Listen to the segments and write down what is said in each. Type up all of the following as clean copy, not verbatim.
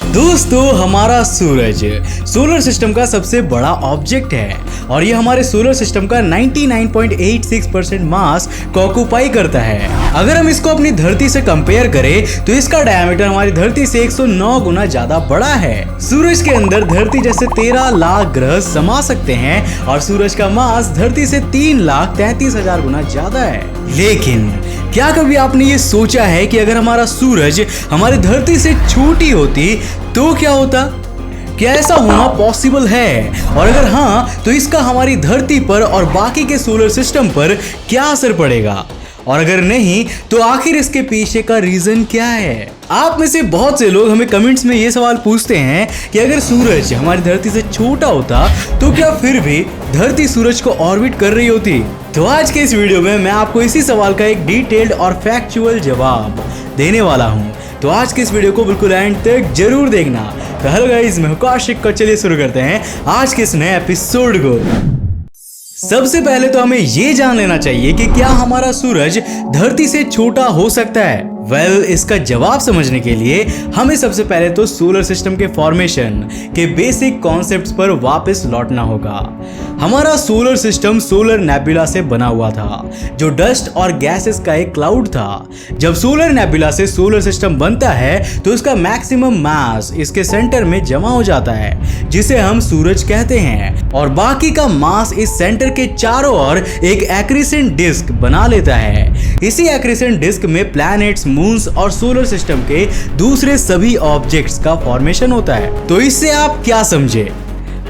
दोस्तों, हमारा सूरज solar system का सबसे बड़ा ऑब्जेक्ट है और ये हमारे सोलर सिस्टम का 99.86% मास को ऑक्युपाई करता है। अगर हम इसको अपनी धरती से कंपेयर करें तो इसका डायमीटर हमारी धरती से 109 गुना ज्यादा बड़ा है। सूरज के अंदर धरती जैसे 13 लाख ग्रह समा सकते हैं और सूरज का मास धरती से 3,33,000 गुना ज्यादा है। लेकिन क्या कभी आपने ये सोचा है कि अगर हमारा सूरज हमारी धरती से छोटी होती तो क्या होता? क्या ऐसा होना पॉसिबल है? और अगर हाँ, तो इसका हमारी धरती पर और बाकी के सोलर सिस्टम पर क्या असर पड़ेगा? और अगर नहीं, तो आखिर इसके पीछे का रीजन क्या है? आप में से बहुत से लोग हमें कमेंट्स में ये सवाल पूछते हैं कि अगर सूरज हमारी धरती से छोटा होता तो क्या फिर भी धरती सूरज को ऑर्बिट कर रही होती? तो आज के इस वीडियो में मैं आपको इसी सवाल का एक डिटेल्ड और फैक्चुअल जवाब देने वाला हूँ। तो आज के इस वीडियो को बिल्कुल एंड तक जरूर देखना। तो हेलो गाइस, मैं कौशिक को चलिए शुरू करते हैं आज के इस नए एपिसोड को। सबसे पहले तो हमें ये जान लेना चाहिए कि क्या हमारा सूरज धरती से छोटा हो सकता है? इसका जवाब समझने के लिए हमें सबसे पहले तो सोलर सिस्टम के फॉर्मेशन के बेसिक कॉन्सेप्ट्स पर वापस लौटना होगा। हमारा सोलर सिस्टम सोलर नेबुला से बना हुआ था, जो डस्ट और गैसेस का एक क्लाउड था। जब सोलर नेबुला से सोलर सिस्टम बनता है तो उसका मैक्सिमम मास इसके सेंटर में जमा हो जाता है, जिसे हम सूरज कहते हैं, और बाकी का मास इस सेंटर के चारों ओर एक एक्रीसेंट डिस्क बना लेता है। इसी एक्रीसेंट डिस्क में प्लैनेट्स, मून्स और सोलर सिस्टम के दूसरे सभी ऑब्जेक्ट्स का फॉर्मेशन होता है। तो इससे आप क्या समझे?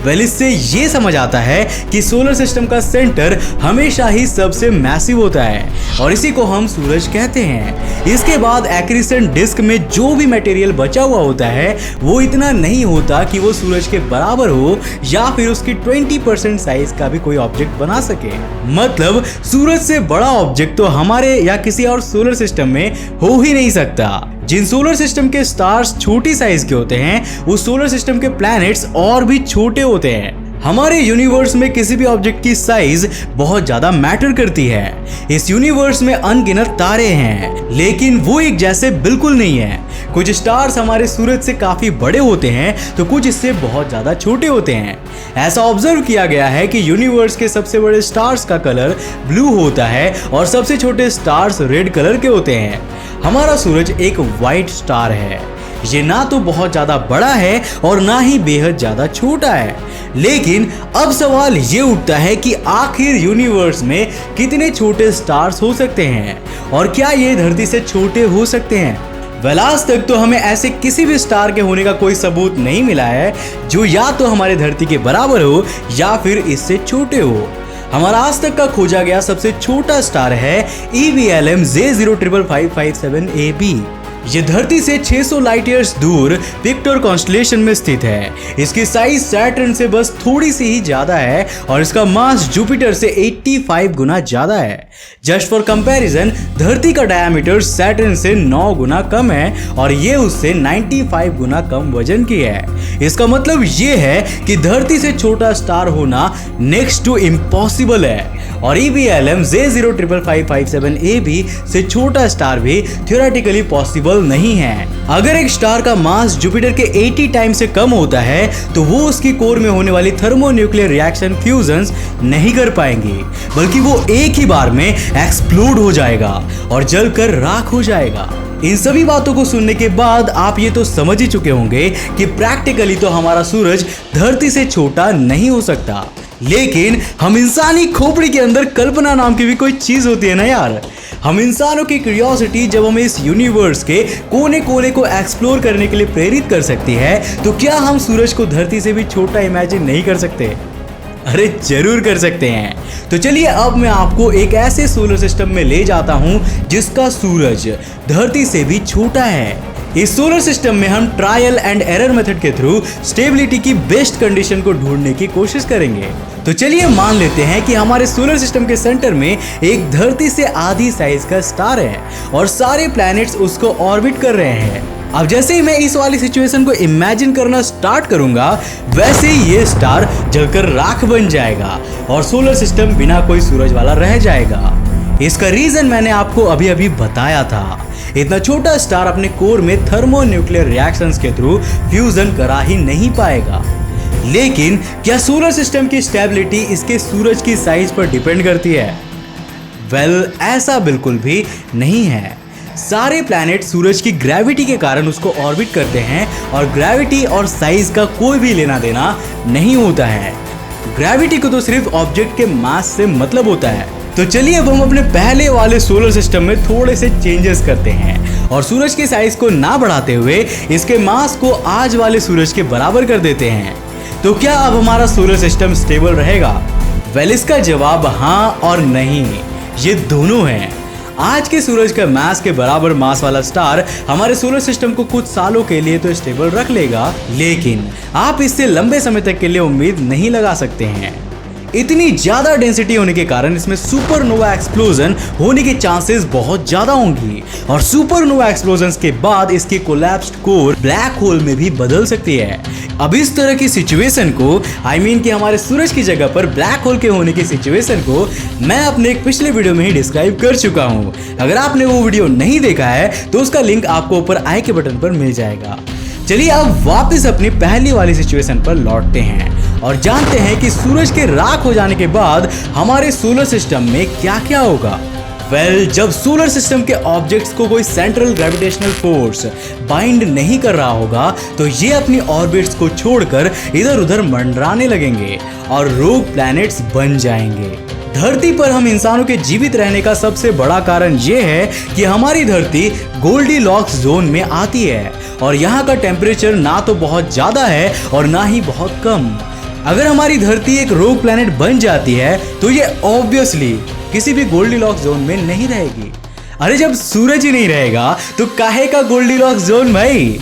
इससे ये समझ आता है कि सोलर सिस्टम का सेंटर हमेशा ही सबसे मैसिव होता है और इसी को हम सूरज कहते हैं। इसके बाद एक्रीसेंट डिस्क में जो भी मटेरियल बचा हुआ होता है वो इतना नहीं होता कि वो सूरज के बराबर हो या फिर उसकी 20% साइज का भी कोई ऑब्जेक्ट बना सके। मतलब सूरज से बड़ा ऑब्जेक्ट तो हमारे या किसी और सोलर सिस्टम में हो ही नहीं सकता। जिन सोलर सिस्टम के स्टार्स छोटी साइज के होते हैं, उस सोलर सिस्टम के प्लैनेट्स और भी छोटे होते हैं। हमारे यूनिवर्स में किसी भी ऑब्जेक्ट की साइज बहुत ज्यादा मैटर करती है। इस यूनिवर्स में अनगिनत तारे हैं, लेकिन वो एक जैसे बिल्कुल नहीं है। कुछ स्टार्स हमारे सूरज से काफी बड़े होते हैं तो कुछ इससे बहुत ज्यादा छोटे होते हैं। ऐसा ऑब्जर्व किया गया है कि यूनिवर्स के सबसे बड़े स्टार्स का कलर ब्लू होता है और सबसे छोटे स्टार्स रेड कलर के होते हैं। हमारा सूरज एक वाइट स्टार है। ये ना तो बहुत ज्यादा बड़ा है और ना ही बेहद ज्यादा छोटा है। लेकिन अब सवाल ये उठता है कि आखिर यूनिवर्स में कितने छोटे स्टार्स हो सकते हैं और क्या ये धरती से छोटे हो सकते हैं? आज तक तो हमें ऐसे किसी भी स्टार के होने का कोई सबूत नहीं मिला है जो या तो हमारे धरती के बराबर हो या फिर इससे छोटे हो। हमारा आज तक का खोजा गया सबसे छोटा स्टार है EVLM J055557AB। ये धरती से 600 लाइट ईयर्स दूर विक्टर कॉन्स्टेलेशन में स्थित है। इसकी साइज सैटर्न से बस थोड़ी सी ही ज्यादा है और इसका मास जुपिटर से 85 गुना ज्यादा है। जस्ट फॉर कंपैरिजन, धरती का डायमीटर सैटर्न से 9 गुना कम है और ये उससे 95 गुना कम वजन की है। इसका मतलब ये है कि धरती से छोटा स्टार होना नेक्स्ट टू इम्पॉसिबल है और EVLM J055557AB से छोटा स्टार भी थ्योरेटिकली पॉसिबल नहीं है। अगर एक स्टार का मास जुपिटर के 80 टाइम से कम होता है तो वो उसकी कोर में होने वाली थर्मोन्यूक्लियर रिएक्शन फ्यूजन्स नहीं कर पाएंगी, बल्कि वो एक ही बार में एक्सप्लोड हो जाएगा और जलकर राख हो जाएगा। इन सभी बातों को सुनने के बाद आप ये तो समझ ही चुके होंगे कि प्रैक्टिकली तो हमारा सूरज धरती से छोटा नहीं हो सकता। लेकिन हम इंसानी खोपड़ी के अंदर कल्पना नाम की भी कोई चीज होती है ना यार। हम इंसानों की क्यूरियोसिटी जब हमें इस यूनिवर्स के कोने कोने को एक्सप्लोर करने के लिए प्रेरित कर सकती है, तो क्या हम सूरज को धरती से भी छोटा इमेजिन नहीं कर सकते? अरे जरूर कर सकते हैं। तो चलिए अब मैं आपको एक ऐसे सोलर सिस्टम में ले जाता हूं जिसका सूरज धरती से भी छोटा है। इस सोलर सिस्टम में हम ट्रायल एंड एरर मेथड के थ्रू स्टेबिलिटी की बेस्ट कंडीशन को ढूंढने की कोशिश करेंगे। तो चलिए मान लेते हैं कि हमारे सोलर सिस्टम के सेंटर में एक धरती से आधी साइज का स्टार है और सारे प्लैनेट्स उसको ऑर्बिट कर रहे हैं। अब जैसे ही मैं इस वाली सिचुएशन को इमेजिन करना स्टार्ट करूंगा, वैसे ही ये स्टार जलकर राख बन जाएगा और सोलर सिस्टम बिना कोई सूरज वाला रह जाएगा। इसका रीजन मैंने आपको अभी अभी बताया था। इतना छोटा स्टार अपने कोर में थर्मोन्यूक्लियर रिएक्शंस के थ्रू फ्यूजन करा ही नहीं पाएगा। लेकिन क्या सोलर सिस्टम की स्टेबिलिटी इसके सूरज की साइज पर डिपेंड करती है? ऐसा बिल्कुल भी नहीं है। सारे प्लैनेट सूरज की ग्रेविटी के कारण उसको ऑर्बिट करते हैं और ग्रेविटी और साइज का कोई भी लेना देना नहीं होता है। ग्रेविटी को तो सिर्फ ऑब्जेक्ट के मास से मतलब होता है। तो चलिए अब हम अपने पहले वाले सोलर सिस्टम में थोड़े से चेंजेस करते हैं और सूरज के साइज को ना बढ़ाते हुए इसके मास को आज वाले सूरज के बराबर कर देते हैं। तो क्या अब हमारा सोलर सिस्टम स्टेबल रहेगा? इसका जवाब हाँ और नहीं, ये दोनों हैं। आज के सूरज का मास के बराबर मास वाला स्टार हमारे सोलर सिस्टम को कुछ सालों के लिए तो स्टेबल रख लेगा, लेकिन आप इससे लंबे समय तक के लिए उम्मीद नहीं लगा सकते हैं। इतनी ज्यादा डेंसिटी होने के कारण इसमें सुपरनोवा एक्सप्लोजन होने के चांसेस बहुत ज्यादा होंगी और सुपरनोवा एक्सप्लोजन के बाद इसकी कोलैप्स्ड कोर ब्लैक होल में भी बदल सकती है। अब इस तरह की सिचुएशन को कि हमारे सूरज की जगह पर ब्लैक होल के होने की सिचुएशन को मैं अपने एक पिछले वीडियो में ही डिस्क्राइब कर चुका हूँ। अगर आपने वो वीडियो नहीं देखा है तो उसका लिंक आपको ऊपर आई के बटन पर मिल जाएगा। चलिए अब वापस अपनी पहली वाली सिचुएशन पर लौटते हैं और जानते हैं कि सूरज के राख हो जाने के बाद हमारे सोलर सिस्टम में क्या क्या होगा। जब सोलर सिस्टम के ऑब्जेक्ट्स को कोई सेंट्रल ग्रेविटेशनल फोर्स बाइंड नहीं कर रहा होगा तो ये अपनी ऑर्बिट्स को छोड़कर इधर उधर मंडराने लगेंगे और रोग प्लैनेट्स बन जाएंगे। धरती पर हम इंसानों के जीवित रहने का सबसे बड़ा कारण ये है कि हमारी धरती गोल्डीलॉक्स जोन में आती है और यहाँ का टेम्परेचर ना तो बहुत ज्यादा है और ना ही बहुत कम। अगर हमारी धरती एक रोग प्लैनेट बन जाती है तो ये ऑब्वियसली किसी भी गोल्डीलॉक्स जोन में नहीं रहेगी। अरे जब सूरज ही नहीं रहेगा तो काहे का गोल्डीलॉक्स जोन भाई?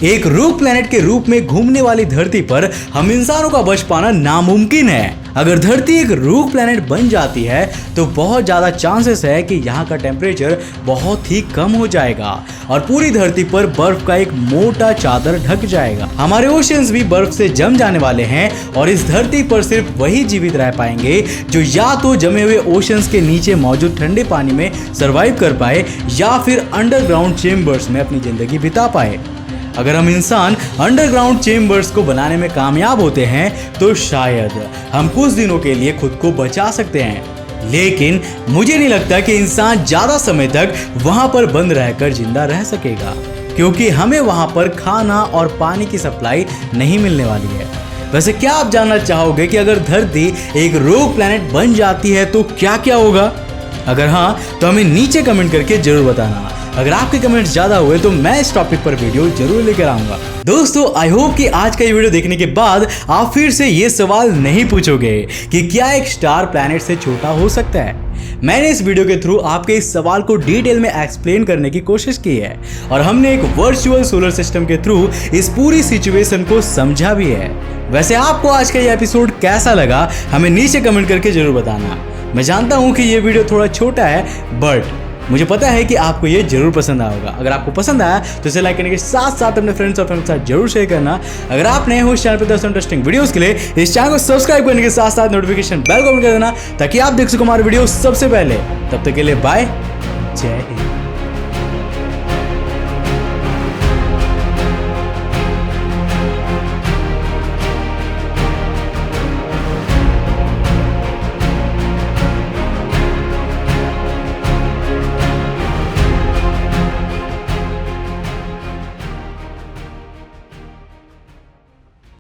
एक रोग प्लैनेट के रूप में घूमने वाली धरती पर हम इंसानों का बच पाना नामुमकिन है। अगर धरती एक रोग प्लैनेट बन जाती है तो बहुत ज़्यादा चांसेस है कि यहाँ का टेम्परेचर बहुत ही कम हो जाएगा और पूरी धरती पर बर्फ का एक मोटा चादर ढक जाएगा। हमारे ओशंस भी बर्फ से जम जाने वाले हैं और इस धरती पर सिर्फ वही जीवित रह पाएंगे जो या तो जमे हुए ओशंस के नीचे मौजूद ठंडे पानी में सरवाइव कर पाए या फिर अंडरग्राउंड चेम्बर्स में अपनी जिंदगी बिता पाए। अगर हम इंसान अंडरग्राउंड चेम्बर्स को बनाने में कामयाब होते हैं तो शायद हम कुछ दिनों के लिए खुद को बचा सकते हैं, लेकिन मुझे नहीं लगता कि इंसान ज्यादा समय तक वहां पर बंद रहकर जिंदा रह सकेगा, क्योंकि हमें वहां पर खाना और पानी की सप्लाई नहीं मिलने वाली है। वैसे क्या आप जानना चाहोगे कि अगर धरती एक रोग प्लैनेट बन जाती है तो क्या क्या होगा? अगर हाँ तो हमें नीचे कमेंट करके जरूर बताना। अगर आपके कमेंट्स ज्यादा हुए तो मैं इस टॉपिक पर वीडियो जरूर लेकर आऊंगा। दोस्तों आई होप कि आज का ये वीडियो देखने के बाद आप फिर से ये सवाल नहीं पूछोगे कि क्या एक स्टार प्लैनेट से छोटा हो सकता है। मैंने इस वीडियो के थ्रू आपके इस सवाल को डिटेल में एक्सप्लेन करने की कोशिश की है और हमने एक वर्चुअल सोलर सिस्टम के थ्रू इस पूरी सिचुएशन को समझा भी है। वैसे आपको आज का ये एपिसोड कैसा लगा हमें नीचे कमेंट करके जरूर बताना। मैं जानता हूँ कि ये वीडियो थोड़ा छोटा है बट मुझे पता है कि आपको ये जरूर पसंद आएगा। अगर आपको पसंद आया तो इसे लाइक करने के साथ साथ अपने फ्रेंड्स और फैमिली के साथ जरूर शेयर करना। अगर आप नए हो इस चैनल पर दोस्तों इंटरेस्टिंग वीडियोस के लिए इस चैनल को सब्सक्राइब करने के साथ साथ नोटिफिकेशन बेल को ऑन कर देना ताकि आप देख सको हमारे वीडियो सबसे पहले। तब तक के लिए बाय, जय हिंद।